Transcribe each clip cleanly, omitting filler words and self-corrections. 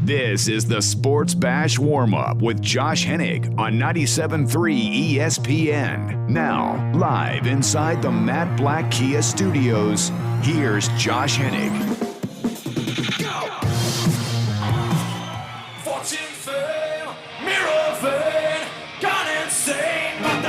This is the Sports Bash Warm-Up with Josh Hennig on 97.3 ESPN. Now, live inside the Matt Black Kia Studios, here's Josh Hennig. Go! Fortune fame, mirror vein, gone insane, but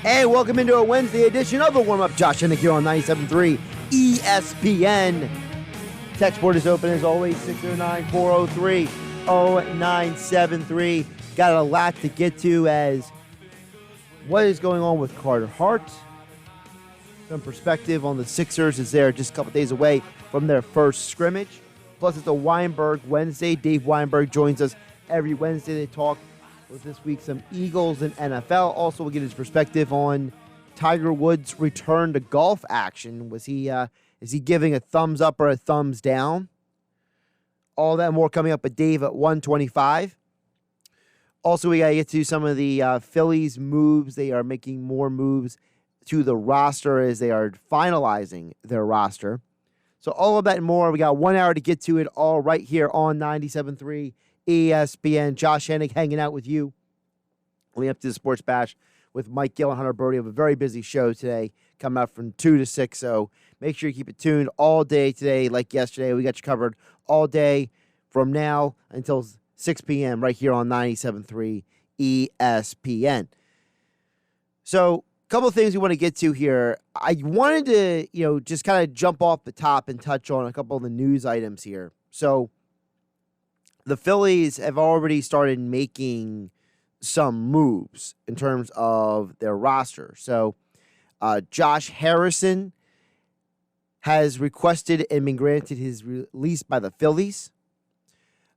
Hey, welcome into a Wednesday edition of the Warm-Up. Josh Hennig here on 97.3 ESPN. Text board is open as always, 609-403-0973. Got a lot to get to as what is going on with Carter Hart. Some perspective on the Sixers as they're just a couple days away from their first scrimmage. Plus, it's a Weinberg Wednesday. Dave Weinberg joins us every Wednesday. They talk with this week some Eagles and NFL. Also, we'll get his perspective on Tiger Woods' return to golf action. Is he giving a thumbs up or a thumbs down? All that and more coming up with Dave at 125. Also, we got to get to some of the Phillies moves. They are making more moves to the roster as they are finalizing their roster. So all of that and more. We got 1 hour to get to it all right here on 97.3 ESPN. Josh Hennig hanging out with you. Leading up to the Sports Bash with Mike Gill and Hunter Brody. We have a very busy show today, coming out from 2 to 6. So make sure you keep it tuned all day today, like yesterday. We got you covered all day from now until 6 p.m. right here on 97.3 ESPN. So a couple of things we want to get to here. I wanted to, just kind of jump off the top and touch on a couple of the news items here. So the Phillies have already started making some moves in terms of their roster. So Josh Harrison has requested and been granted his release by the Phillies.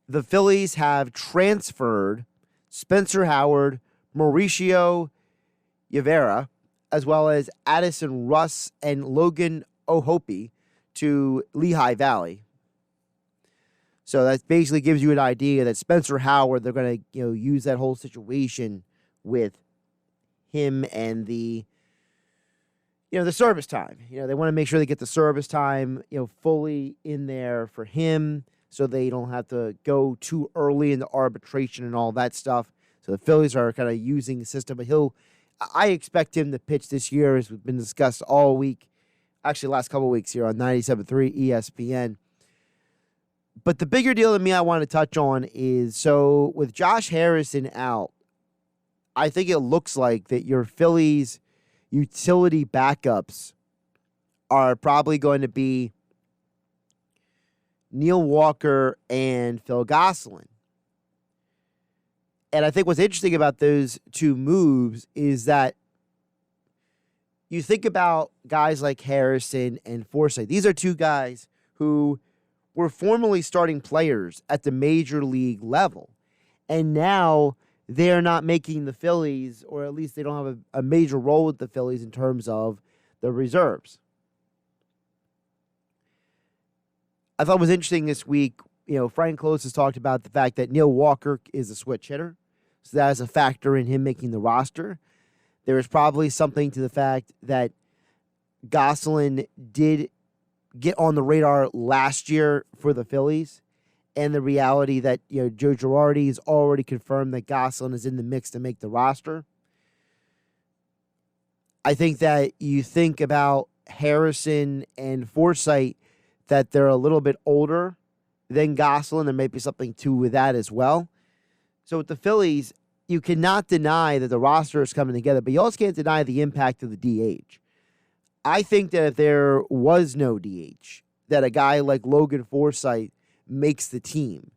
The Phillies have transferred Spencer Howard, Mauricio Rivera, as well as Addison Russ and Logan Ohope to Lehigh Valley. So that basically gives you an idea that Spencer Howard, they're going to use that whole situation with him and the service time. They want to make sure they get the service time fully in there for him so they don't have to go too early into arbitration and all that stuff. So the Phillies are kind of using the system. But I expect him to pitch this year, as we've been discussed all week, actually last couple of weeks here on 97.3 ESPN. But the bigger deal to me I want to touch on is, so with Josh Harrison out, I think it looks like that your Phillies utility backups are probably going to be Neil Walker and Phil Gosselin. And I think what's interesting about those two moves is that you think about guys like Harrison and Forsythe. These are two guys who were formerly starting players at the major league level. And now they're not making the Phillies, or at least they don't have a major role with the Phillies in terms of the reserves. I thought it was interesting this week, Frank Close has talked about the fact that Neil Walker is a switch hitter. So that is a factor in him making the roster. There is probably something to the fact that Gosselin did get on the radar last year for the Phillies, and the reality that Joe Girardi has already confirmed that Gosselin is in the mix to make the roster. I think that you think about Harrison and Forsythe, that they're a little bit older than Gosselin. There may be something to that as well. So with the Phillies, you cannot deny that the roster is coming together, but you also can't deny the impact of the DH. I think that if there was no DH, that a guy like Logan Forsythe makes the team,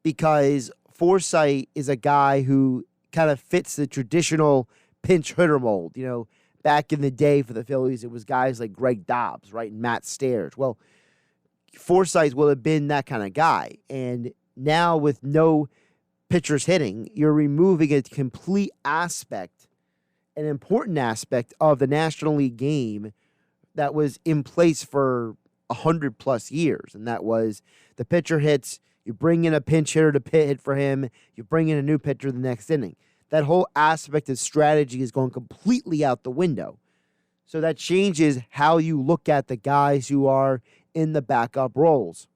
because Forsythe is a guy who kind of fits the traditional pinch hitter mold. Back in the day for the Phillies, it was guys like Greg Dobbs, right, and Matt Stairs. Well, Forsythe will have been that kind of guy. And now with no pitchers hitting, you're removing a complete aspect, an important aspect of the National League game that was in place for 100+ years. And that was the pitcher hits, you bring in a pinch hitter to hit for him, you bring in a new pitcher the next inning. That whole aspect of strategy is going completely out the window. So that changes how you look at the guys who are in the backup roles.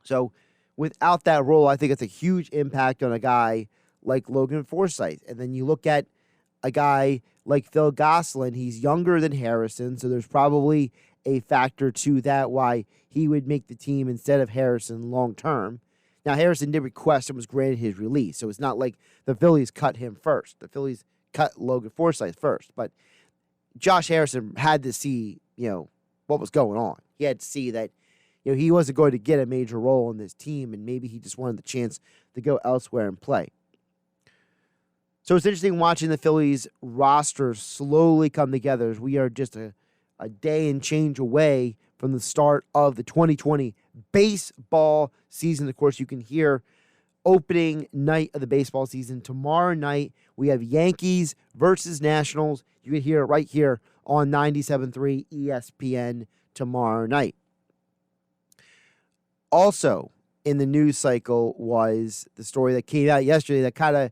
So without that role, I think it's a huge impact on a guy like Logan Forsythe. And then you look at a guy like Phil Gosselin. He's younger than Harrison, so there's probably a factor to that why he would make the team instead of Harrison long term. Now, Harrison did request and was granted his release, so it's not like the Phillies cut him first. The Phillies cut Logan Forsythe first, but Josh Harrison had to see, what was going on. He had to see that, he wasn't going to get a major role in this team, and maybe he just wanted the chance to go elsewhere and play. So it's interesting watching the Phillies roster slowly come together as we are just a day and change away from the start of the 2020 baseball season. Of course, you can hear opening night of the baseball season. Tomorrow night, we have Yankees versus Nationals. You can hear it right here on 97.3 ESPN tomorrow night. Also, in the news cycle was the story that came out yesterday that kind of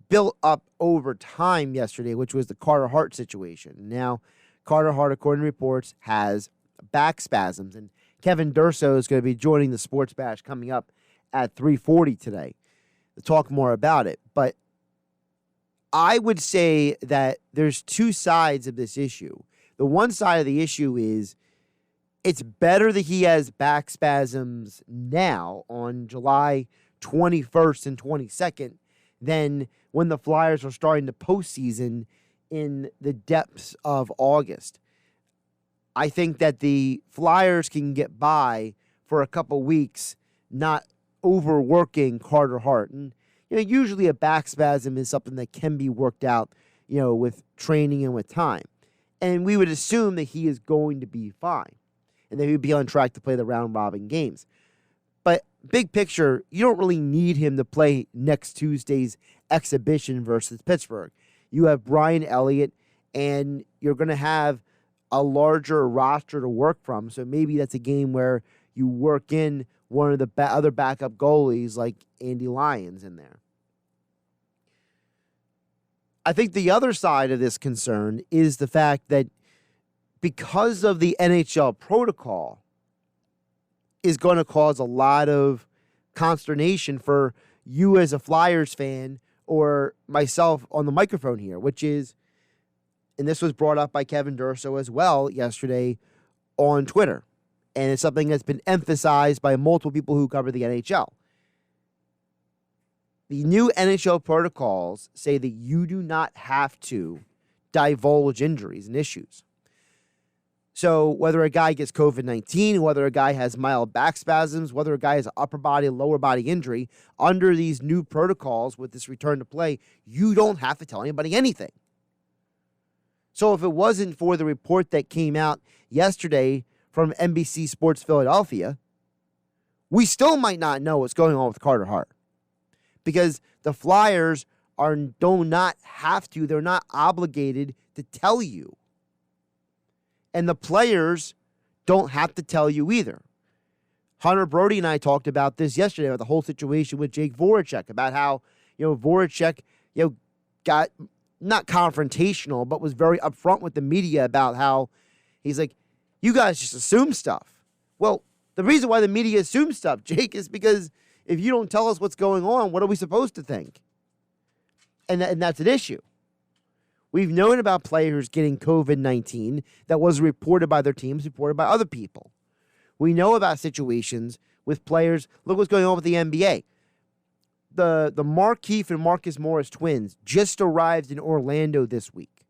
built up over time yesterday, which was the Carter Hart situation. Now, Carter Hart, according to reports, has back spasms, and Kevin Durso is going to be joining the Sports Bash coming up at 3:40 today to talk more about it. But I would say that there's two sides of this issue. The one side of the issue is it's better that he has back spasms now on July 21st and 22nd than when the Flyers are starting the postseason in the depths of August. I think that the Flyers can get by for a couple weeks not overworking Carter Hart. And usually a back spasm is something that can be worked out, with training and with time. And we would assume that he is going to be fine and that he would be on track to play the round-robin games. But big picture, you don't really need him to play next Tuesday's exhibition versus Pittsburgh. You have Brian Elliott, and you're going to have a larger roster to work from. So maybe that's a game where you work in one of the other backup goalies like Andy Lyons in there. I think the other side of this concern is the fact that because of the NHL protocol is going to cause a lot of consternation for you as a Flyers fan or myself on the microphone here, which is, and this was brought up by Kevin Durso as well yesterday on Twitter, and it's something that's been emphasized by multiple people who cover the NHL. The new NHL protocols say that you do not have to divulge injuries and issues. So whether a guy gets COVID-19, whether a guy has mild back spasms, whether a guy has an upper body, lower body injury, under these new protocols with this return to play, you don't have to tell anybody anything. So if it wasn't for the report that came out yesterday from NBC Sports Philadelphia, we still might not know what's going on with Carter Hart. Because the Flyers do not have to, they're not obligated to tell you. And the players don't have to tell you either. Hunter Brody and I talked about this yesterday, about the whole situation with Jake Voracek, about how, Voracek, got not confrontational, but was very upfront with the media about how he's like, you guys just assume stuff. Well, the reason why the media assumes stuff, Jake, is because if you don't tell us what's going on, what are we supposed to think? And that's an issue. We've known about players getting COVID-19 that was reported by their teams, reported by other people. We know about situations with players. Look what's going on with the NBA. The Markieff and Marcus Morris twins just arrived in Orlando this week.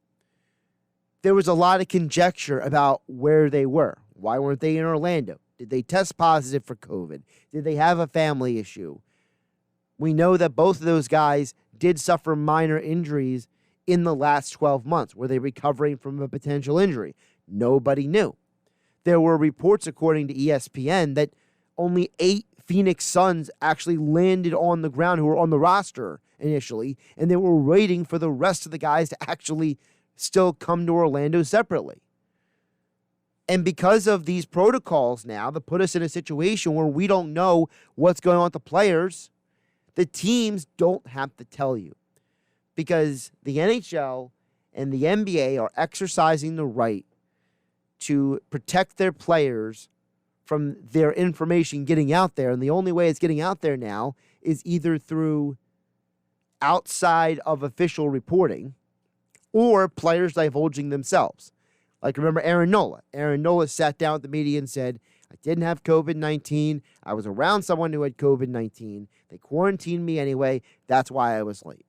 There was a lot of conjecture about where they were. Why weren't they in Orlando? Did they test positive for COVID? Did they have a family issue? We know that both of those guys did suffer minor injuries in the last 12 months. Were they recovering from a potential injury? Nobody knew. There were reports, according to ESPN, that only 8 Phoenix Suns actually landed on the ground who were on the roster initially, and they were waiting for the rest of the guys to actually still come to Orlando separately. And because of these protocols now that put us in a situation where we don't know what's going on with the players, the teams don't have to tell you. Because the NHL and the NBA are exercising the right to protect their players from their information getting out there. And the only way it's getting out there now is either through outside of official reporting or players divulging themselves. Like, remember Aaron Nola. Aaron Nola sat down with the media and said, I didn't have COVID-19. I was around someone who had COVID-19. They quarantined me anyway. That's why I was late.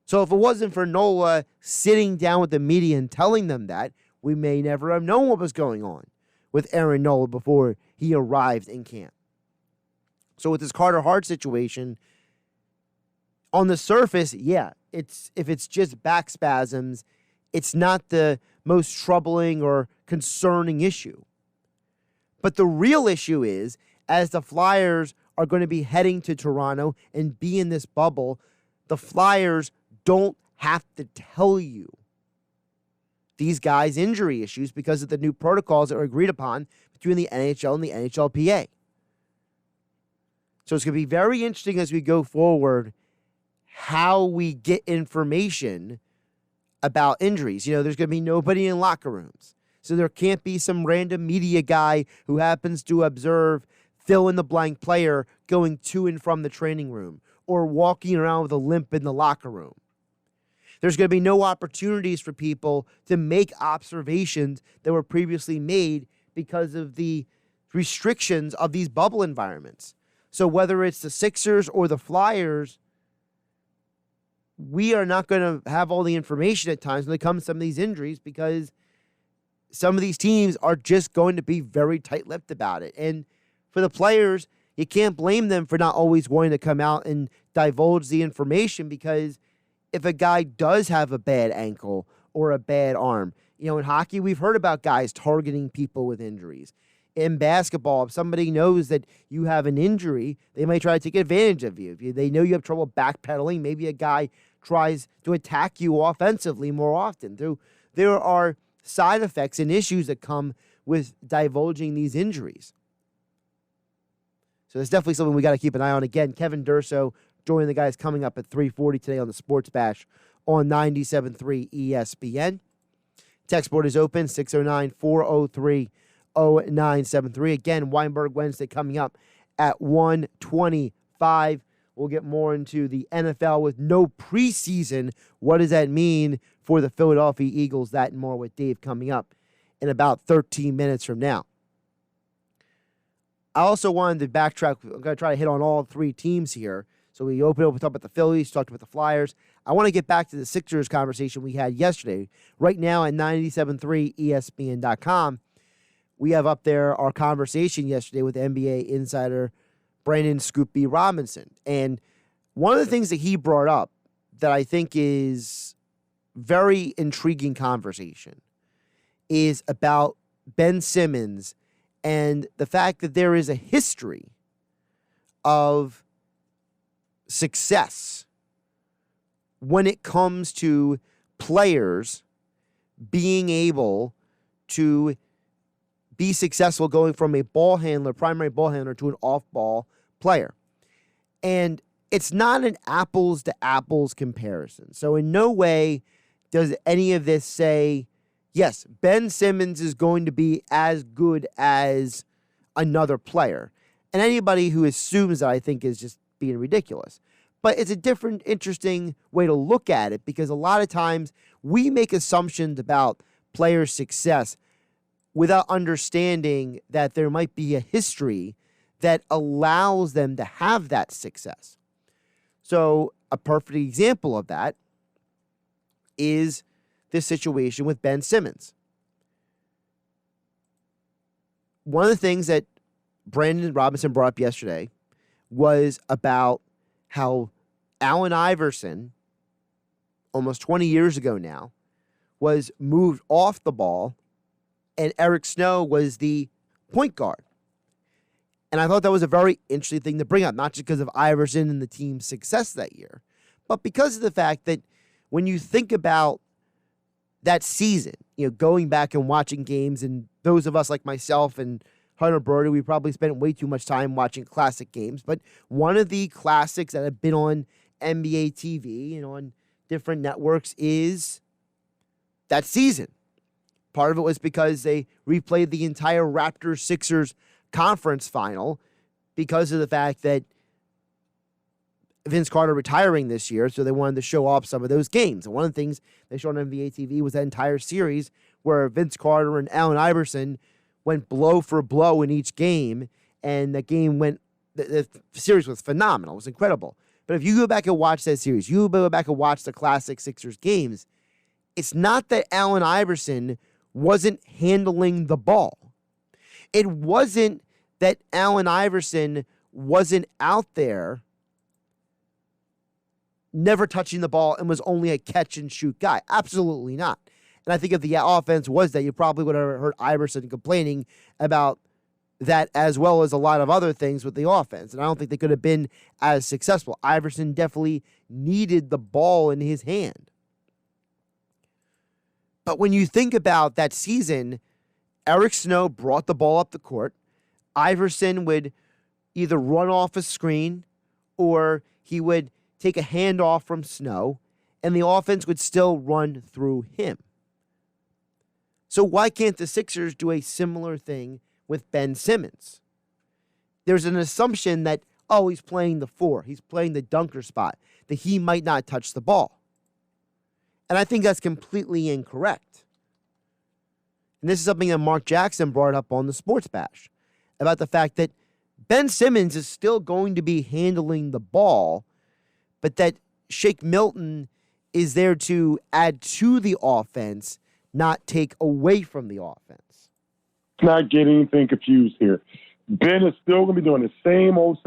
So if it wasn't for Nola sitting down with the media and telling them that, we may never have known what was going on with Aaron Nola before he arrived in camp. So with this Carter Hart situation, on the surface, yeah, if it's just back spasms, it's not the most troubling or concerning issue. But the real issue is, as the Flyers are going to be heading to Toronto and be in this bubble, the Flyers don't have to tell you these guys' injury issues because of the new protocols that were agreed upon between the NHL and the NHLPA. So it's going to be very interesting as we go forward how we get information about injuries. You know, there's going to be nobody in locker rooms. So there can't be some random media guy who happens to observe fill-in-the-blank player going to and from the training room or walking around with a limp in the locker room. There's going to be no opportunities for people to make observations that were previously made because of the restrictions of these bubble environments. So whether it's the Sixers or the Flyers, we are not going to have all the information at times when it comes to some of these injuries because some of these teams are just going to be very tight-lipped about it. And for the players, you can't blame them for not always wanting to come out and divulge the information because if a guy does have a bad ankle or a bad arm, you know, in hockey, we've heard about guys targeting people with injuries. In basketball, if somebody knows that you have an injury, they might try to take advantage of you. If they know you have trouble backpedaling, maybe a guy tries to attack you offensively more often. There are side effects and issues that come with divulging these injuries. So that's definitely something we got to keep an eye on. Again, Kevin Durso joining the guys coming up at 3:40 today on the Sports Bash on 97.3 ESPN. Text board is open, 609-403-0973. Again, Weinberg Wednesday coming up at 1:25. We'll get more into the NFL with no preseason. What does that mean for the Philadelphia Eagles? That and more with Dave coming up in about 13 minutes from now. I also wanted to backtrack. I'm going to try to hit on all three teams here. So we opened up, we talked about the Phillies, talked about the Flyers. I want to get back to the Sixers conversation we had yesterday. Right now at 97.3 ESPN.com, we have up there our conversation yesterday with NBA insider Brandon Scoop B. Robinson. And one of the things that he brought up that I think is very intriguing conversation is about Ben Simmons and the fact that there is a history of success when it comes to players being able to be successful going from a ball handler, primary ball handler, to an off-ball player. And it's not an apples-to-apples comparison. So in no way does any of this say, yes, Ben Simmons is going to be as good as another player. And anybody who assumes that, I think, is just being ridiculous. But it's a different, interesting way to look at it because a lot of times we make assumptions about players' success without understanding that there might be a history that allows them to have that success. So a perfect example of that is this situation with Ben Simmons. One of the things that Brandon Robinson brought up yesterday was about how Allen Iverson, almost 20 years ago now, was moved off the ball and Eric Snow was the point guard. And I thought that was a very interesting thing to bring up, not just because of Iverson and the team's success that year, but because of the fact that when you think about that season, you know, going back and watching games, and those of us like myself and Hunter Brody, we probably spent way too much time watching classic games, but one of the classics that have been on NBA TV and on different networks is that season. Part of it was because they replayed the entire Raptors-Sixers conference final because of the fact that Vince Carter retiring this year, so they wanted to show off some of those games. And one of the things they showed on NBA TV was that entire series where Vince Carter and Allen Iverson went blow for blow in each game, and the series was phenomenal. It was incredible. But if you go back and watch that series, you go back and watch the classic Sixers games, it's not that Allen Iverson wasn't handling the ball. It wasn't that Allen Iverson wasn't out there never touching the ball and was only a catch-and-shoot guy. Absolutely not. And I think if the offense was that, you probably would have heard Iverson complaining about that as well as a lot of other things with the offense. And I don't think they could have been as successful. Iverson definitely needed the ball in his hand. But when you think about that season, Eric Snow brought the ball up the court. Iverson would either run off a screen or he would take a handoff from Snow, and the offense would still run through him. So why can't the Sixers do a similar thing with Ben Simmons? There's an assumption that, he's playing the 4, he's playing the dunker spot, that he might not touch the ball. And I think that's completely incorrect. And this is something that Mark Jackson brought up on the Sports Bash about the fact that Ben Simmons is still going to be handling the ball, but that Shake Milton is there to add to the offense, not take away from the offense. Not get anything confused here. Ben is still going to be doing the same old.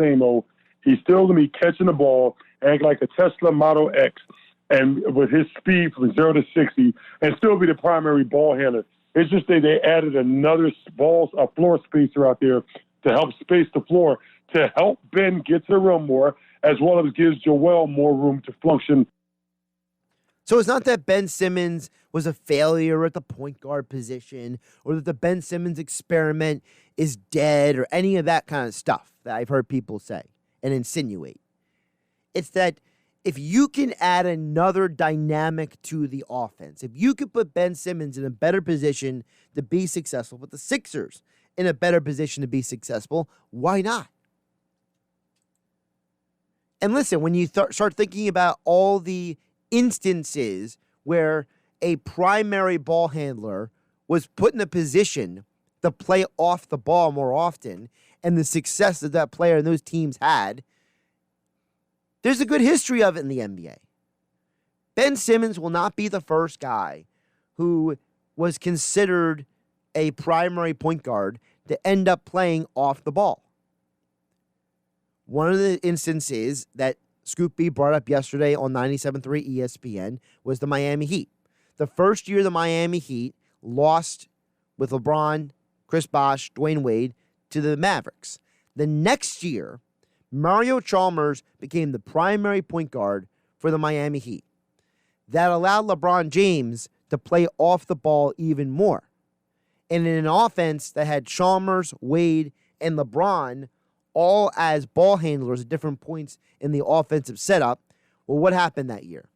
He's still going to be catching the ball, acting like a Tesla Model X, and with his speed from 0 to 60, and still be the primary ball handler. It's just that they added another floor spacer out there to help space the floor, to help Ben get to the rim more, as well as gives Joel more room to function. So it's not that Ben Simmons was a failure at the point guard position, or that the Ben Simmons experiment is dead, or any of that kind of stuff that I've heard people say and insinuate. It's that if you can add another dynamic to the offense, if you could put Ben Simmons in a better position to be successful, put the Sixers in a better position to be successful, why not? And listen, when you start thinking about all the instances where a primary ball handler was put in a position to play off the ball more often, and the success that that player and those teams had, there's a good history of it in the NBA. Ben Simmons will not be the first guy who was considered a primary point guard to end up playing off the ball. One of the instances that Scoop B brought up yesterday on 97.3 ESPN was the Miami Heat. The first year the Miami Heat lost with LeBron, Chris Bosh, Dwayne Wade to the Mavericks. The next year, Mario Chalmers became the primary point guard for the Miami Heat. That allowed LeBron James to play off the ball even more. And in an offense that had Chalmers, Wade, and LeBron all as ball handlers at different points in the offensive setup, well, what happened that year?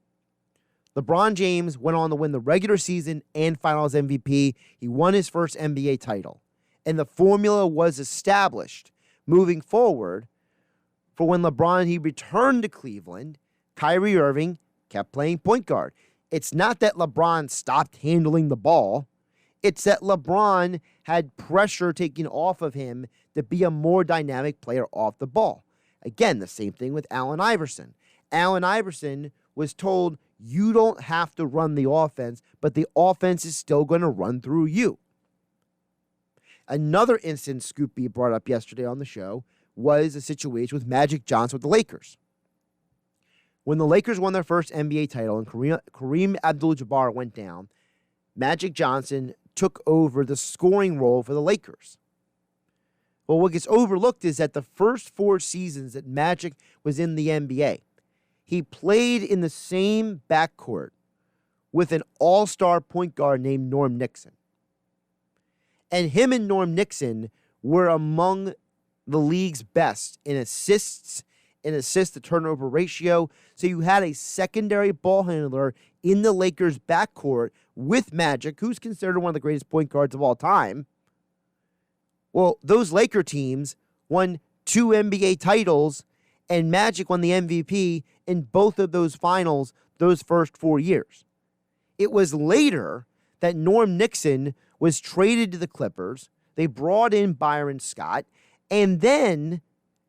LeBron James went on to win the regular season and finals MVP. He won his first NBA title. And the formula was established moving forward for when he returned to Cleveland. Kyrie Irving kept playing point guard. It's not that LeBron stopped handling the ball. It's that LeBron had pressure taken off of him to be a more dynamic player off the ball. Again, the same thing with Allen Iverson. Allen Iverson was told, you don't have to run the offense, but the offense is still going to run through you. Another instance Scoop B brought up yesterday on the show was a situation with Magic Johnson with the Lakers. When the Lakers won their first NBA title and Kareem Abdul-Jabbar went down, Magic Johnson took over the scoring role for the Lakers. Well, what gets overlooked is that the first 4 seasons that Magic was in the NBA, he played in the same backcourt with an all-star point guard named Norm Nixon. And him and Norm Nixon were among the league's best in assists in assist to turnover ratio. So you had a secondary ball handler in the Lakers' backcourt with Magic, who's considered one of the greatest point guards of all time. Well, those Laker teams won 2 NBA titles, and Magic won the MVP in both of those finals those first 4 years. It was later that Norm Nixon was traded to the Clippers. They brought in Byron Scott, and then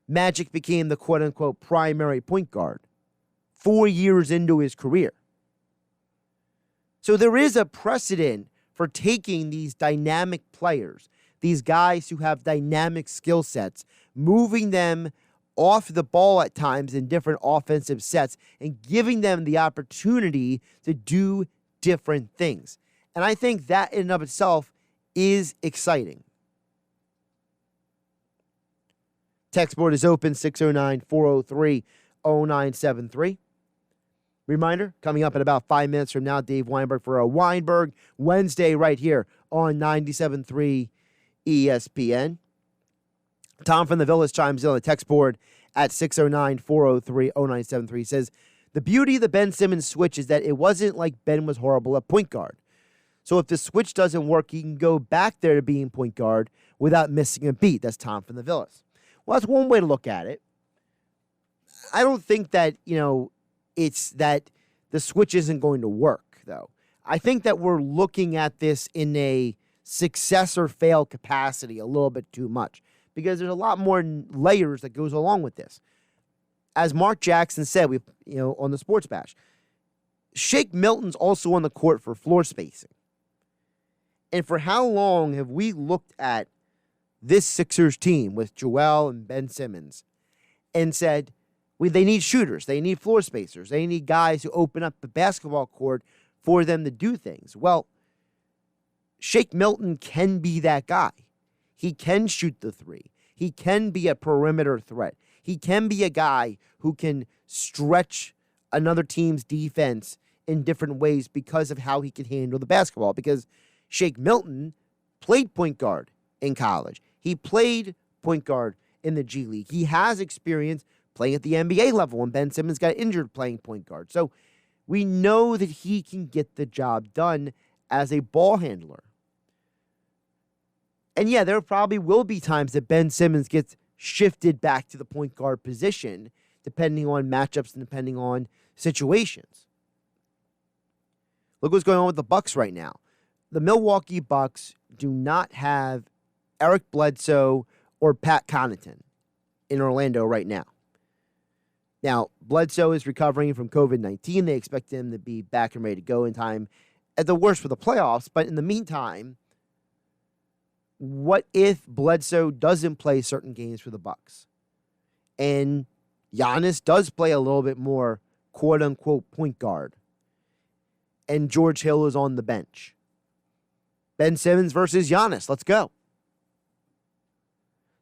Magic became the quote-unquote primary point guard 4 years into his career. So there is a precedent for taking these dynamic players, these guys who have dynamic skill sets, moving them off the ball at times in different offensive sets and giving them the opportunity to do different things. And I think that in and of itself is exciting. Text board is open, 609-403-0973. Reminder, coming up in about 5 minutes from now, Dave Weinberg for a Weinberg Wednesday right here on 97.3 ESPN. Tom from the Villas chimes in on the text board at 609-403-0973. He says, the beauty of the Ben Simmons switch is that it wasn't like Ben was horrible at point guard. So if the switch doesn't work, he can go back there to being point guard without missing a beat. That's Tom from the Villas. Well, that's one way to look at it. I don't think that, it's that the switch isn't going to work, though. I think that we're looking at this in a success or fail capacity a little bit too much because there's a lot more layers that goes along with this. As Mark Jackson said, on the Sports Bash, Shake Milton's also on the court for floor spacing. And for how long have we looked at this Sixers team with Joel and Ben Simmons and said, they need shooters, they need floor spacers, they need guys who open up the basketball court for them to do things. Well, Shake Milton can be that guy. He can shoot the three. He can be a perimeter threat. He can be a guy who can stretch another team's defense in different ways because of how he can handle the basketball. Because Shake Milton played point guard in college. He played point guard in the G League. He has experience playing at the NBA level when Ben Simmons got injured playing point guard. So we know that he can get the job done as a ball handler. And yeah, there probably will be times that Ben Simmons gets shifted back to the point guard position depending on matchups and depending on situations. Look what's going on with the Bucks right now. The Milwaukee Bucks do not have Eric Bledsoe or Pat Connaughton in Orlando right now. Now, Bledsoe is recovering from COVID-19. They expect him to be back and ready to go in time at the worst for the playoffs. But in the meantime, what if Bledsoe doesn't play certain games for the Bucks? And Giannis does play a little bit more quote-unquote point guard. And George Hill is on the bench. Ben Simmons versus Giannis. Let's go.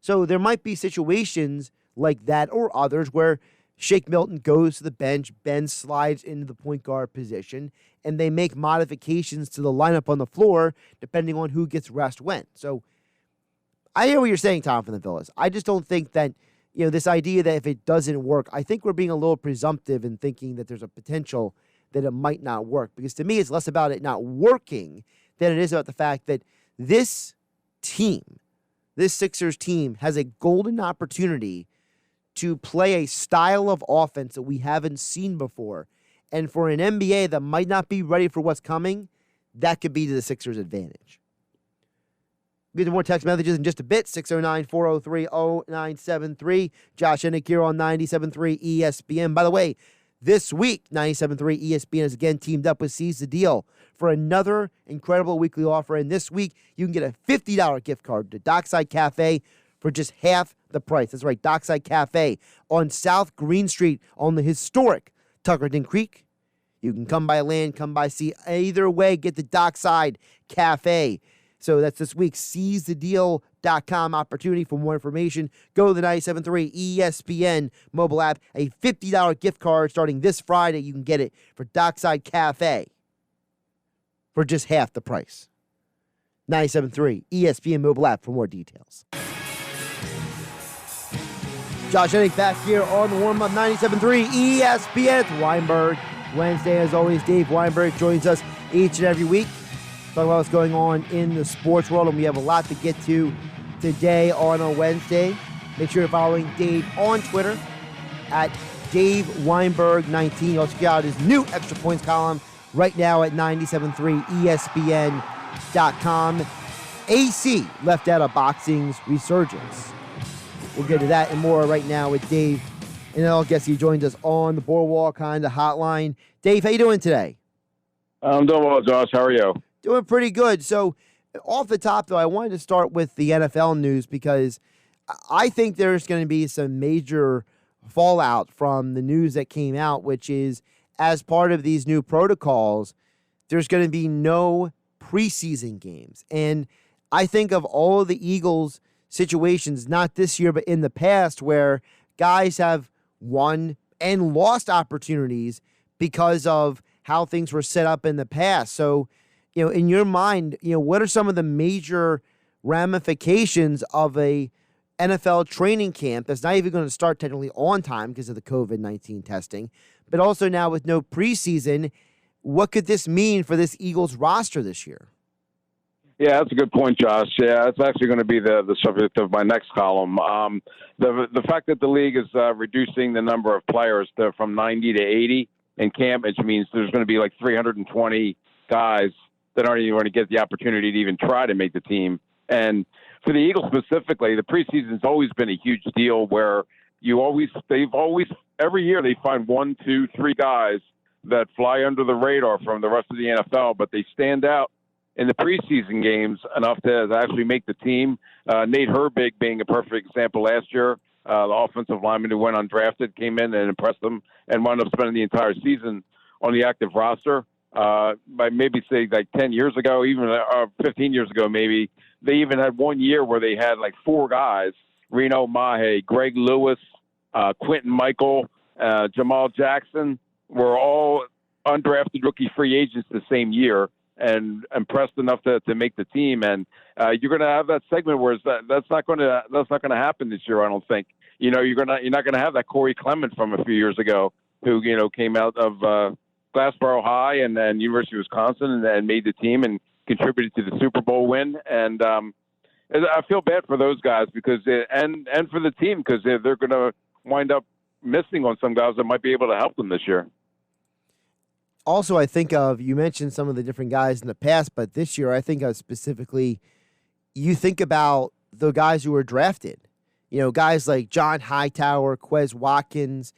So there might be situations like that or others where Shake Milton goes to the bench, Ben slides into the point guard position, and they make modifications to the lineup on the floor depending on who gets rest when. So I hear what you're saying, Tom, from the Villas. I just don't think that, this idea that if it doesn't work, I think we're being a little presumptive in thinking that there's a potential that it might not work. Because to me, it's less about it not working than it is about the fact that this Sixers team, has a golden opportunity to play a style of offense that we haven't seen before. And for an NBA that might not be ready for what's coming, that could be to the Sixers' advantage. We'll get to more text messages in just a bit. 609-403-0973. Josh Hennig here on 97.3 ESPN. By the way, this week, 97.3 ESPN has again teamed up with Seize the Deal for another incredible weekly offer. And this week, you can get a $50 gift card to Dockside Cafe for just half the price. That's right, Dockside Cafe on South Green Street on the historic Tuckerton Creek. You can come by land, come by sea. Either way, get the Dockside Cafe. So that's this week's SeizeTheDeal.com opportunity. For more information, go to the 97.3 ESPN mobile app. A $50 gift card starting this Friday. You can get it for Dockside Cafe for just half the price. 97.3 ESPN mobile app for more details. Josh Hennig back here on the warm-up 97.3 ESPN. It's Weinberg Wednesday. As always, Dave Weinberg joins us each and every week. Talk about what's going on in the sports world, and we have a lot to get to today on a Wednesday. Make sure you're following Dave on Twitter at DaveWeinberg19. Also check out his new Extra Points column right now at 973ESPN.com. AC left out of boxing's resurgence. We'll get to that and more right now with Dave. And I'll guess he joins us on the Boardwalk kind of hotline. Dave, how you doing today? I'm doing well, Josh. How are you? Doing pretty good. So off the top, though, I wanted to start with the NFL news because I think there's going to be some major fallout from the news that came out, which is as part of these new protocols, there's going to be no preseason games. And I think of all of the Eagles situations, not this year, but in the past, where guys have won and lost opportunities because of how things were set up in the past. So, in your mind, what are some of the major ramifications of a NFL training camp that's not even going to start technically on time because of the COVID-19 testing, but also now with no preseason? What could this mean for this Eagles roster this year? Yeah, that's a good point, Josh. Yeah, it's actually going to be the subject of my next column. The fact that the league is reducing the number of players from 90 to 80 in camp, which means there's going to be like 320 guys that aren't even going to get the opportunity to even try to make the team. And for the Eagles specifically, the preseason's always been a huge deal where every year they find 1, 2, 3 guys that fly under the radar from the rest of the NFL, but they stand out in the preseason games enough to actually make the team. Nate Herbig being a perfect example last year. The offensive lineman who went undrafted came in and impressed them and wound up spending the entire season on the active roster. By maybe say like 10 years ago, even 15 years ago, maybe they even had one year where they had like 4 guys: Reno Mahe, Greg Lewis, Quentin Michael, Jamal Jackson, were all undrafted rookie free agents the same year and impressed enough to make the team. And you're going to have that segment where that's not going to happen this year. I don't think. You're not going to have that Corey Clement from a few years ago who came out of Glassboro High and University of Wisconsin and made the team and contributed to the Super Bowl win. And I feel bad for those guys because and for the team because they're going to wind up missing on some guys that might be able to help them this year. Also, I think you mentioned some of the different guys in the past, but this year I think of specifically, you think about the guys who were drafted. Guys like John Hightower, Quez Watkins,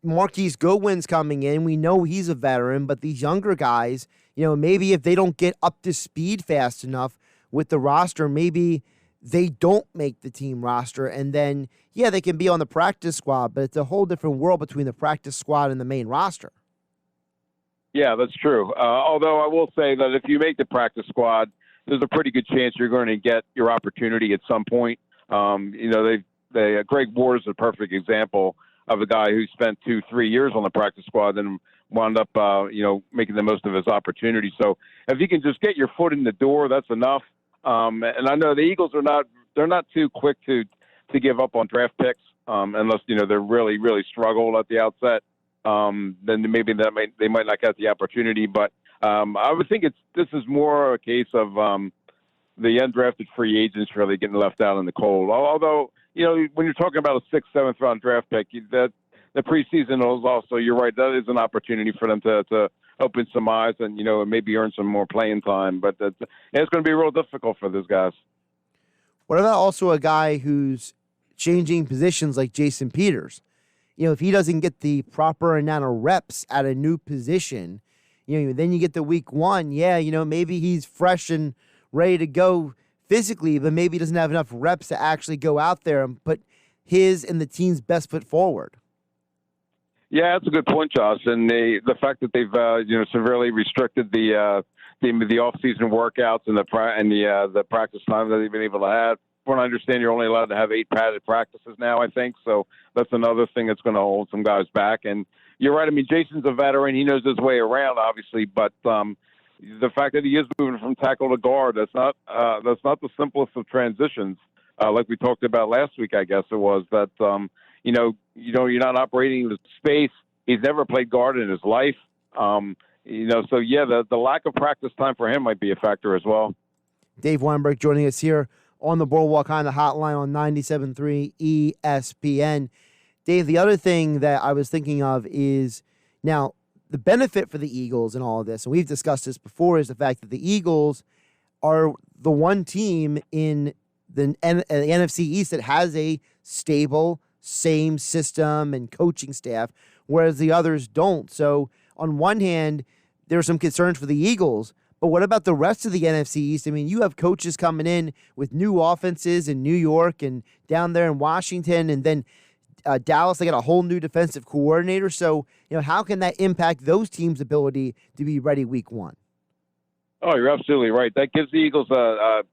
Marquise Goodwin's coming in. We know he's a veteran, but these younger guys, maybe if they don't get up to speed fast enough with the roster, maybe they don't make the team roster. And then, they can be on the practice squad, but it's a whole different world between the practice squad and the main roster. Yeah, that's true. Although I will say that if you make the practice squad, there's a pretty good chance you're going to get your opportunity at some point. Greg Ward is a perfect example of a guy who spent 2-3 years on the practice squad and wound up, making the most of his opportunity. So if you can just get your foot in the door, that's enough. And I know the Eagles they're not too quick to give up on draft picks unless, they're really, really struggled at the outset. Then maybe they might not get the opportunity. But I would think this is more a case of the undrafted free agents really getting left out in the cold. Although, when you're talking about a 6th, 7th round draft pick, that the preseason is also, you're right, that is an opportunity for them to open some eyes and, maybe earn some more playing time. But it's going to be real difficult for those guys. What about also a guy who's changing positions like Jason Peters? If he doesn't get the proper amount of reps at a new position, then you get to week 1. Maybe he's fresh and ready to go physically, but maybe he doesn't have enough reps to actually go out there and put his and the team's best foot forward. Yeah, that's a good point, Josh. And the fact that they've severely restricted the off-season workouts and the practice time that they've been able to have. From what I understand, you're only allowed to have 8 padded practices now, I think. So that's another thing that's going to hold some guys back. And you're right. I mean, Jason's a veteran. He knows his way around, obviously. But the fact that he is moving from tackle to guard, that's not the simplest of transitions. like we talked about last week, I guess it was that you're not operating the space. He's never played guard in his life. So yeah, the lack of practice time for him might be a factor as well. Dave Weinberg joining us here on the Boardwalk High, the hotline on 97.3 ESPN. Dave, the other thing that I was thinking of is now the benefit for the Eagles in all of this, and we've discussed this before, is the fact that the Eagles are the one team in the NFC East that has a stable, same system and coaching staff, whereas the others don't. So on one hand, there are some concerns for the Eagles, but what about the rest of the NFC East? I mean, you have coaches coming in with new offenses in New York and down there in Washington, and then Dallas, they got a whole new defensive coordinator. So, how can that impact those teams' ability to be ready week one? Oh, you're absolutely right. That gives the Eagles a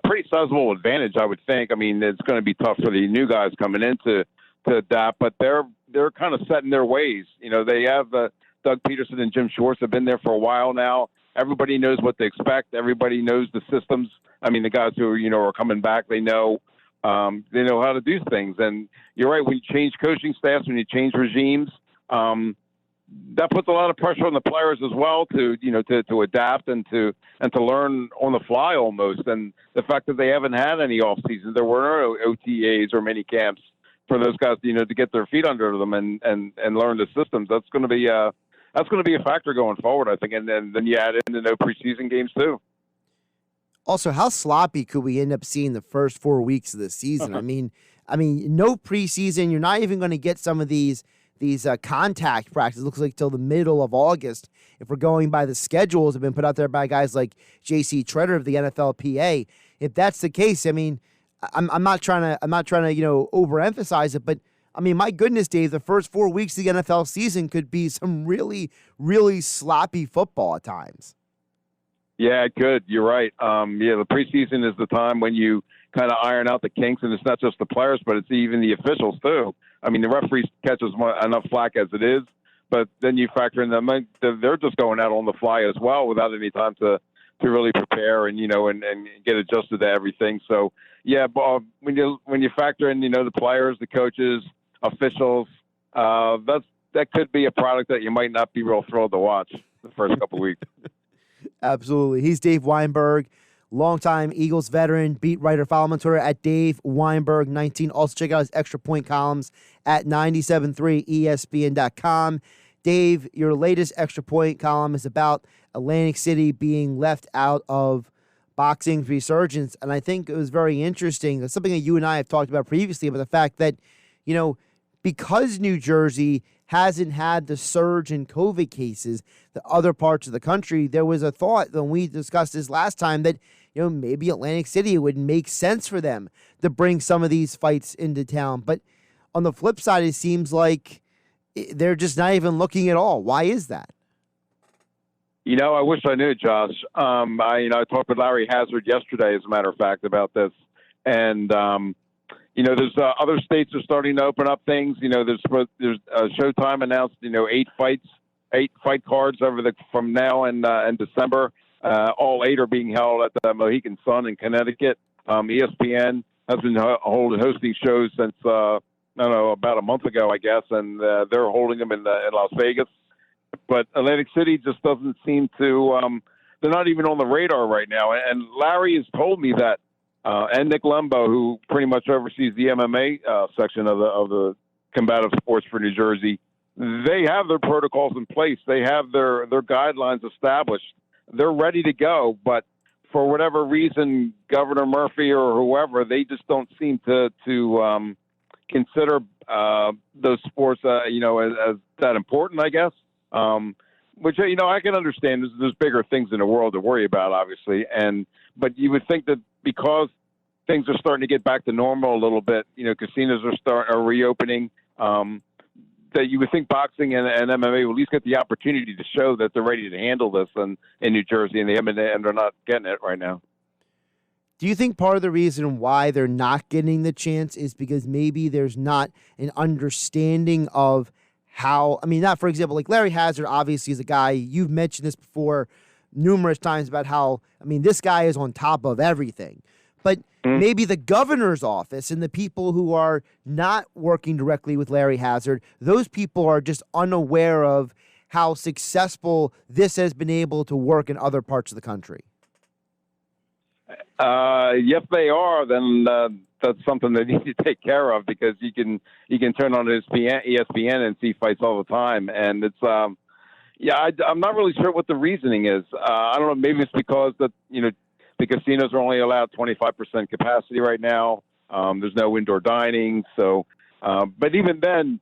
pretty sizable advantage, I would think. I mean, it's going to be tough for the new guys coming in to adapt, but they're kind of set in their ways. They have Doug Peterson and Jim Schwartz have been there for a while now. Everybody knows what to expect. Everybody knows the systems. I mean, the guys who are coming back, they know how to do things. And you're right, when you change coaching staffs, when you change regimes, that puts a lot of pressure on the players as well to adapt and to learn on the fly almost. And the fact that they haven't had any off seasons, there were no OTAs or mini camps for those guys, to get their feet under them and learn the systems. That's going to be a factor going forward, I think. And then you add in the no preseason games too. Also, how sloppy could we end up seeing the first 4 weeks of the season? I mean, no preseason. You're not even going to get some of these contact practices. It looks like till the middle of August. If we're going by the schedules that have been put out there by guys like J.C. Treader of the NFL PA, if that's the case, I mean, I'm not trying to overemphasize it, but I mean, my goodness, Dave, the first 4 weeks of the NFL season could be some really, really sloppy football at times. Yeah, it could. You're right. The preseason is the time when you kind of iron out the kinks, and it's not just the players, but it's even the officials too. I mean, the referees catch enough flack as it is, but then you factor in them; they're just going out on the fly as well without any time to really prepare and and get adjusted to everything. So yeah, when you factor in the players, the coaches, officials, that could be a product that you might not be real thrilled to watch the first couple weeks. Absolutely. He's Dave Weinberg, longtime Eagles veteran, beat writer. Follow him on Twitter at Dave Weinberg 19. Also check out his extra point columns at 973ESPN.com. Dave, your latest extra point column is about Atlantic City being left out of boxing's resurgence, and I think it was very interesting. That's something that you and I have talked about previously, about the fact that, because New Jersey hasn't had the surge in COVID cases that other parts of the country, there was a thought when we discussed this last time that, maybe Atlantic City, it would make sense for them to bring some of these fights into town. But on the flip side, it seems like they're just not even looking at all. Why is that? I wish I knew, Josh. I talked with Larry Hazard yesterday, as a matter of fact, about this. And, there's other states are starting to open up things. There's Showtime announced, 8 fight cards from now and December. All 8 are being held at the Mohegan Sun in Connecticut. ESPN has been hosting shows since, about a month ago, I guess, and they're holding them in Las Vegas. But Atlantic City just doesn't seem to they're not even on the radar right now. And Larry has told me that, and Nick Lembo, who pretty much oversees the MMA section of the combative sports for New Jersey, they have their protocols in place. They have their guidelines established. They're ready to go, but for whatever reason, Governor Murphy or whoever, they just don't seem to consider those sports, as that important, I guess. Which, I can understand. There's bigger things in the world to worry about, obviously. But you would think that because things are starting to get back to normal a little bit, casinos are reopening, that you would think boxing and MMA will at least get the opportunity to show that they're ready to handle this in New Jersey, and they're not getting it right now. Do you think part of the reason why they're not getting the chance is because maybe there's not an understanding of how, not, for example, like Larry Hazard obviously is a guy, you've mentioned this before numerous times about how, this guy is on top of everything. but maybe the governor's office and the people who are not working directly with Larry Hazzard, those people are just unaware of how successful this has been able to work in other parts of the country. Yes, they are. Then that's something they need to take care of, because you can turn on ESPN and see fights all the time, and it's I'm not really sure what the reasoning is. I don't know. Maybe it's because that the casinos are only allowed 25% capacity right now. There's no indoor dining, so but even then,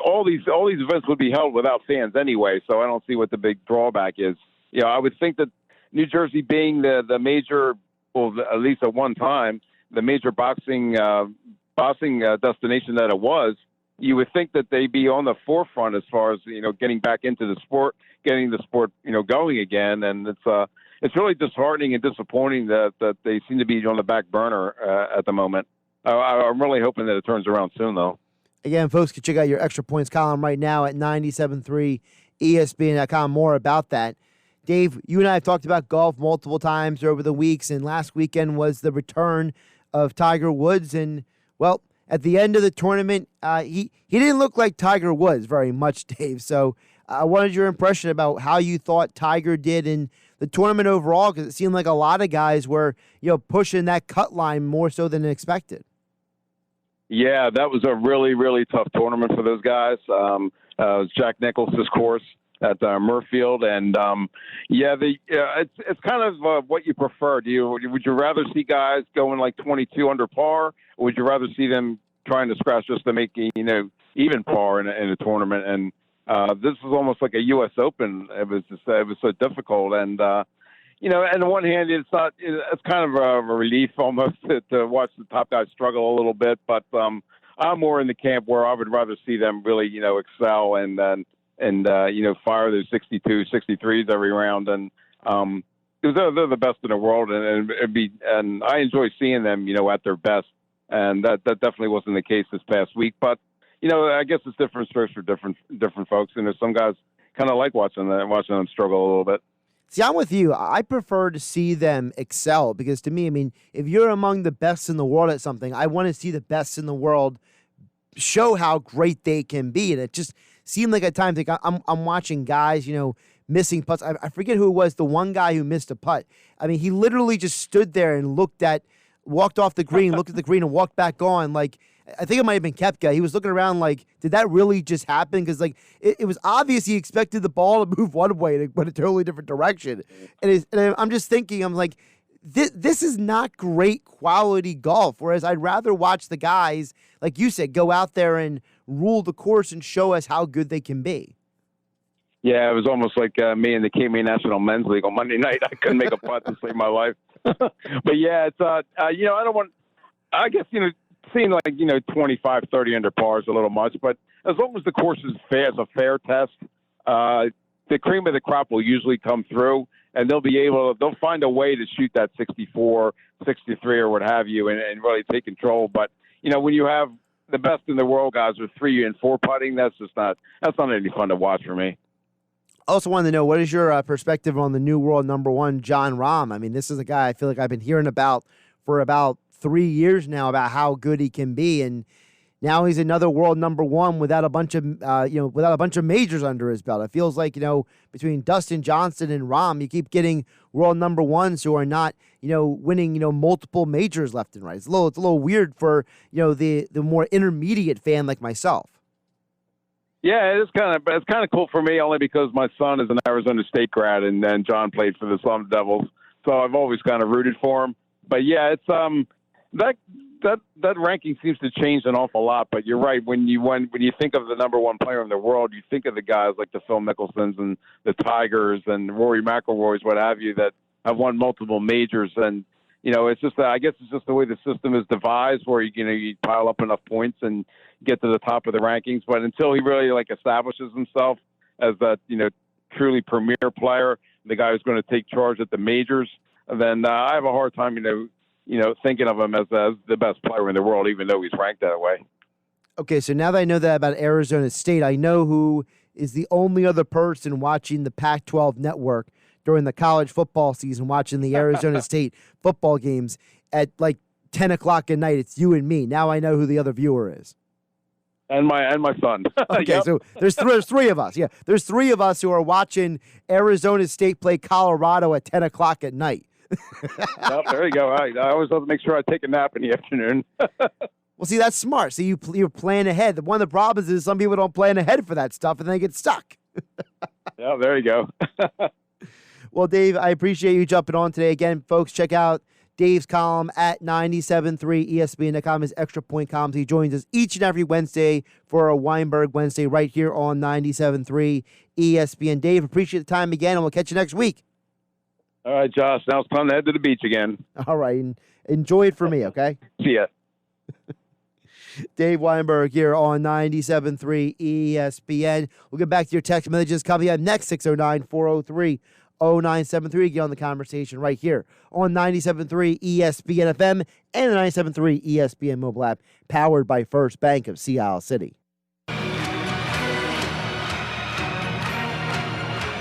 all these events would be held without fans anyway. So I don't see what the big drawback is. I would think that New Jersey being the major, well, at least at one time, the major boxing destination that it was, you would think that they'd be on the forefront as far as getting back into the sport, getting the sport going again. And it's really disheartening and disappointing that they seem to be on the back burner at the moment. I'm really hoping that it turns around soon, though. Again, folks, can check out your Extra Points column right now at 973ESPN.com. More about that. Dave, you and I have talked about golf multiple times over the weeks, and last weekend was the return of Tiger Woods. And, well, at the end of the tournament, he didn't look like Tiger Woods very much, Dave. So I wanted your impression about how you thought Tiger did in the tournament overall, because it seemed like a lot of guys were, pushing that cut line more so than expected. Yeah, that was a really, really tough tournament for those guys. It was Jack Nicklaus's course at Murfield, and it's kind of what you prefer. Would you rather see guys going like 22 under par, or would you rather see them trying to scratch just to make even par in a tournament? And this was almost like a U.S. Open. It was so difficult, and on the one hand, it's kind of a relief almost to watch the top guys struggle a little bit, but I'm more in the camp where I would rather see them really excel and fire those 62, 63s every round. And because they're the best in the world, and I enjoy seeing them, at their best. And that definitely wasn't the case this past week. But, I guess it's different strokes for different folks. And there's some guys kind of like watching them struggle a little bit. See, I'm with you. I prefer to see them excel, because to me, if you're among the best in the world at something, I want to see the best in the world show how great they can be. And it just seemed like at times, like I'm watching guys, missing putts. I forget who it was, the one guy who missed a putt. He literally just stood there and walked off the green, looked at the green, and walked back on. Like, I think it might have been Koepka. He was looking around like, did that really just happen? Because it was obvious he expected the ball to move one way, but a totally different direction. And I'm just thinking, I'm like, this is not great quality golf. Whereas I'd rather watch the guys, like you said, go out there and rule the course and show us how good they can be. Yeah, it was almost like me in the KMA National Men's League on Monday night. I couldn't make a putt to save my life. But yeah, it's I don't want. I guess seeing like 25, 30 under par is a little much. But as long as the course is fair, it's a fair test. The cream of the crop will usually come through, and they'll find a way to shoot that 64, 63, or what have you, and really take control. But when you have the best in the world guys with 3 and 4 putting, that's not any fun to watch for me. Also wanted to know, what is your perspective on the new world number one, Jon Rahm? This is a guy I feel like I've been hearing about for about 3 years now about how good he can be, and now he's another world number one without a bunch of majors under his belt. It feels like between Dustin Johnson and Rahm, you keep getting world number ones who are not winning multiple majors left and right. It's a little weird for the more intermediate fan like myself. Yeah, it's kind of cool for me, only because my son is an Arizona State grad, and then John played for the Sun Devils, so I've always kind of rooted for him. But yeah, it's that ranking seems to change an awful lot. But you're right, when you think of the number one player in the world, you think of the guys like the Phil Mickelsons and the Tigers and Rory McIlroys, what have you, that have won multiple majors. And it's just I guess it's just the way the system is devised, where you pile up enough points and get to the top of the rankings. But until he really establishes himself as that truly premier player, the guy who's going to take charge at the majors, then I have a hard time thinking of him as the best player in the world, even though he's ranked that way. Okay, so now that I know that about Arizona State, I know who is the only other person watching the Pac-12 network during the college football season, watching the Arizona State football games. at like 10 o'clock at night, it's you and me. Now I know who the other viewer is. And my son. Okay, Yep. so there's three of us. Yeah, there's three of us who are watching Arizona State play Colorado at 10 o'clock at night. Yep, there you go. I always love to make sure I take a nap in the afternoon. Well, see, that's smart. See, you're planning ahead. One of the problems is some people don't plan ahead for that stuff, and they get stuck. Yeah, there you go. Well, Dave, I appreciate you jumping on today. Again, folks, check out Dave's column at 97.3ESPN.com, his Extra Point columns. He joins us each and every Wednesday for a Weinberg Wednesday right here on 97.3 ESPN. Dave, appreciate the time again, and we'll catch you next week. All right, Josh. Now it's time to head to the beach again. All right, and enjoy it for me, okay? See ya. Dave Weinberg here on 97.3 ESPN. We'll get back to your text messages coming up next, 609-403-0973. Get on the conversation right here on 97.3 ESPN FM and the 97.3 ESPN mobile app, powered by First Bank of Sea Isle City.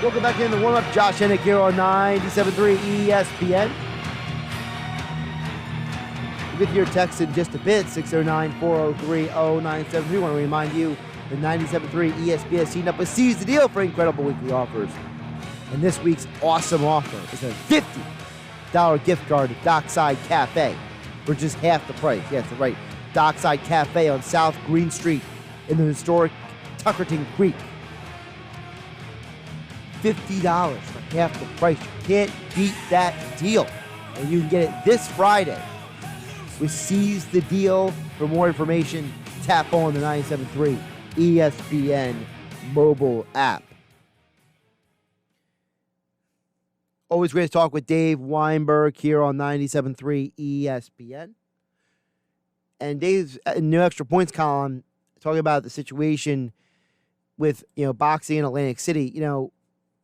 Welcome back in the warm-up. Josh Hennig here on 97.3 ESPN. We'll get to your text in just a bit, 609-403-0973. We want to remind you the 97.3 ESPN is teaming up with Seize the Deal for incredible weekly offers. And this week's awesome offer is a $50 gift card to Dockside Cafe for just half the price. Yeah, that's right. Dockside Cafe on South Green Street in the historic Tuckerton Creek. $50 for half the price. You can't beat that deal. And you can get it this Friday with Seize the Deal. For more information, tap on the 97.3 ESPN mobile app. Always great to talk with Dave Weinberg here on 97.3 ESPN. And Dave's new Extra Points column talking about the situation with, boxing in Atlantic City.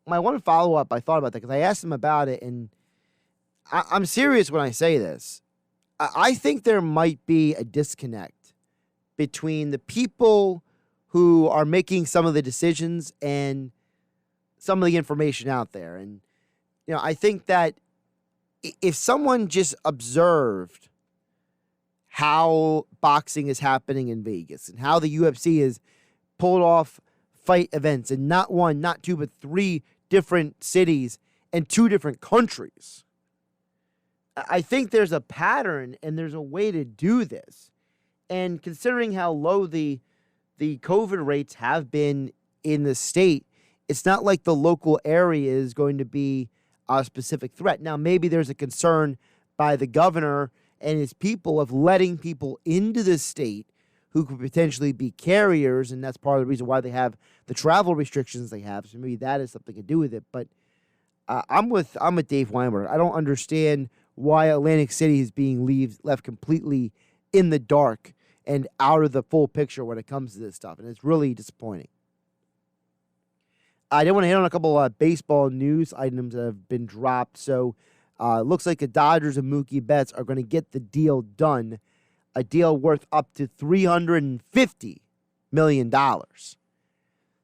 My one follow-up, I thought about that because I asked him about it, and I'm serious when I say this. I think there might be a disconnect between the people who are making some of the decisions and some of the information out there. And, I think that if someone just observed how boxing is happening in Vegas and how the UFC has pulled off fight events in not one, not two, but 3 different cities and 2 different countries, I think there's a pattern and there's a way to do this. And considering how low the COVID rates have been in the state, it's not like the local area is going to be a specific threat. Now, maybe there's a concern by the governor and his people of letting people into the state who could potentially be carriers, and that's part of the reason why they have the travel restrictions they have. So maybe that has something to do with it. But I'm with Dave Weinberg. I don't understand why Atlantic City is being left completely in the dark and out of the full picture when it comes to this stuff, and it's really disappointing. I did want to hit on a couple of baseball news items that have been dropped. So it looks like the Dodgers and Mookie Betts are going to get the deal done, a deal worth up to $350 million.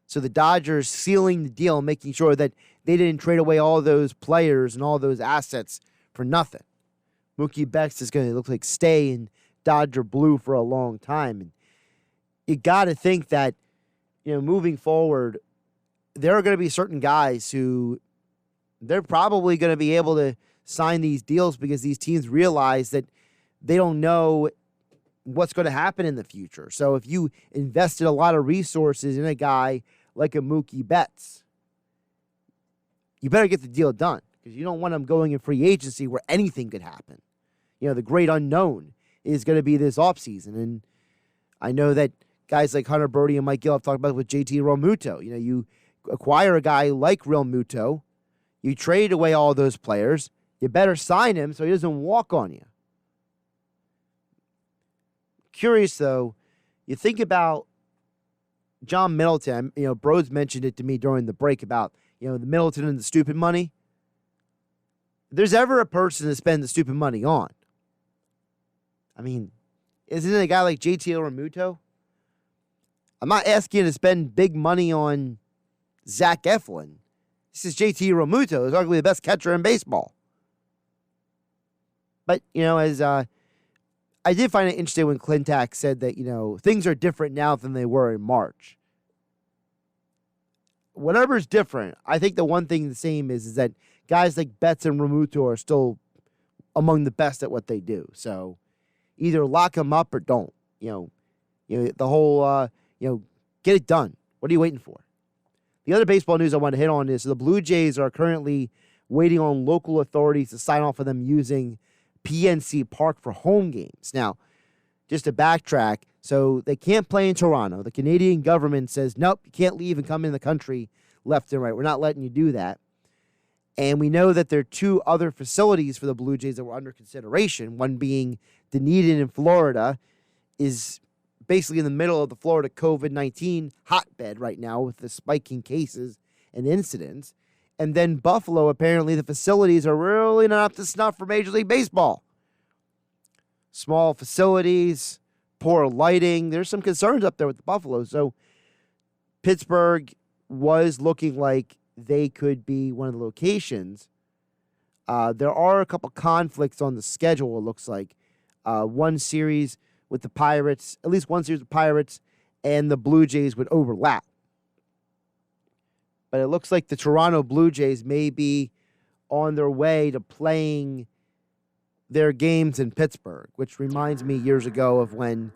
So the Dodgers sealing the deal, making sure that they didn't trade away all those players and all those assets for nothing. Mookie Betts is going to look like stay in Dodger blue for a long time. And you got to think that, moving forward, there are going to be certain guys who they're probably going to be able to sign these deals because these teams realize that they don't know what's going to happen in the future. So if you invested a lot of resources in a guy like a Mookie Betts, you better get the deal done because you don't want him going in free agency where anything could happen. The great unknown is going to be this offseason. And I know that guys like Hunter Birdie and Mike Gill have talked about it with JT Realmuto. You acquire a guy like Realmuto, you trade away all those players, you better sign him so he doesn't walk on you. Curious, though, you think about John Middleton. Broads mentioned it to me during the break about, the Middleton and the stupid money. If there's ever a person to spend the stupid money on, isn't it a guy like JT Realmuto? I'm not asking you to spend big money on Zach Eflin. This is JT Realmuto, who's arguably the best catcher in baseball. But, as I did find it interesting when Clintack said that, things are different now than they were in March. Whatever's different, I think the one thing the same is that guys like Betts and Ramuto are still among the best at what they do. So either lock them up or don't. The whole, get it done. What are you waiting for? The other baseball news I want to hit on is the Blue Jays are currently waiting on local authorities to sign off on them using PNC Park for home games. Now, just to backtrack, so they can't play in Toronto. The Canadian government says, nope, you can't leave and come in the country left and right. We're not letting you do that. And we know that there are two other facilities for the Blue Jays that were under consideration, one being Dunedin in Florida, is basically in the middle of the Florida COVID-19 hotbed right now with the spiking cases and incidents. And then Buffalo, apparently the facilities are really not up to snuff for Major League Baseball. Small facilities, poor lighting. There's some concerns up there with the Buffalo. So Pittsburgh was looking like they could be one of the locations. There are a couple conflicts on the schedule, it looks like. One series with the Pirates, at least one series with Pirates, and the Blue Jays would overlap. But it looks like the Toronto Blue Jays may be on their way to playing their games in Pittsburgh, which reminds me years ago of when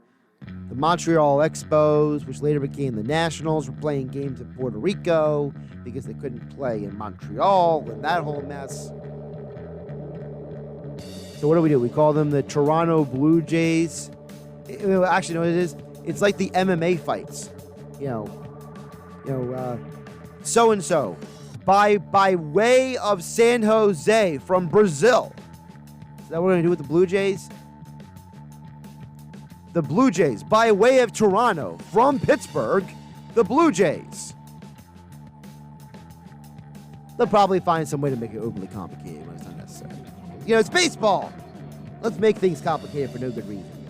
the Montreal Expos, which later became the Nationals, were playing games in Puerto Rico because they couldn't play in Montreal and that whole mess. So what do? We call them the Toronto Blue Jays. Actually, no, it is. It's like the MMA fights. So-and-so by way of San Jose from Brazil. Is that what we're going to do with the Blue Jays? The Blue Jays, by way of Toronto, from Pittsburgh, the Blue Jays. They'll probably find some way to make it overly complicated when it's not necessary. It's baseball. Let's make things complicated for no good reason.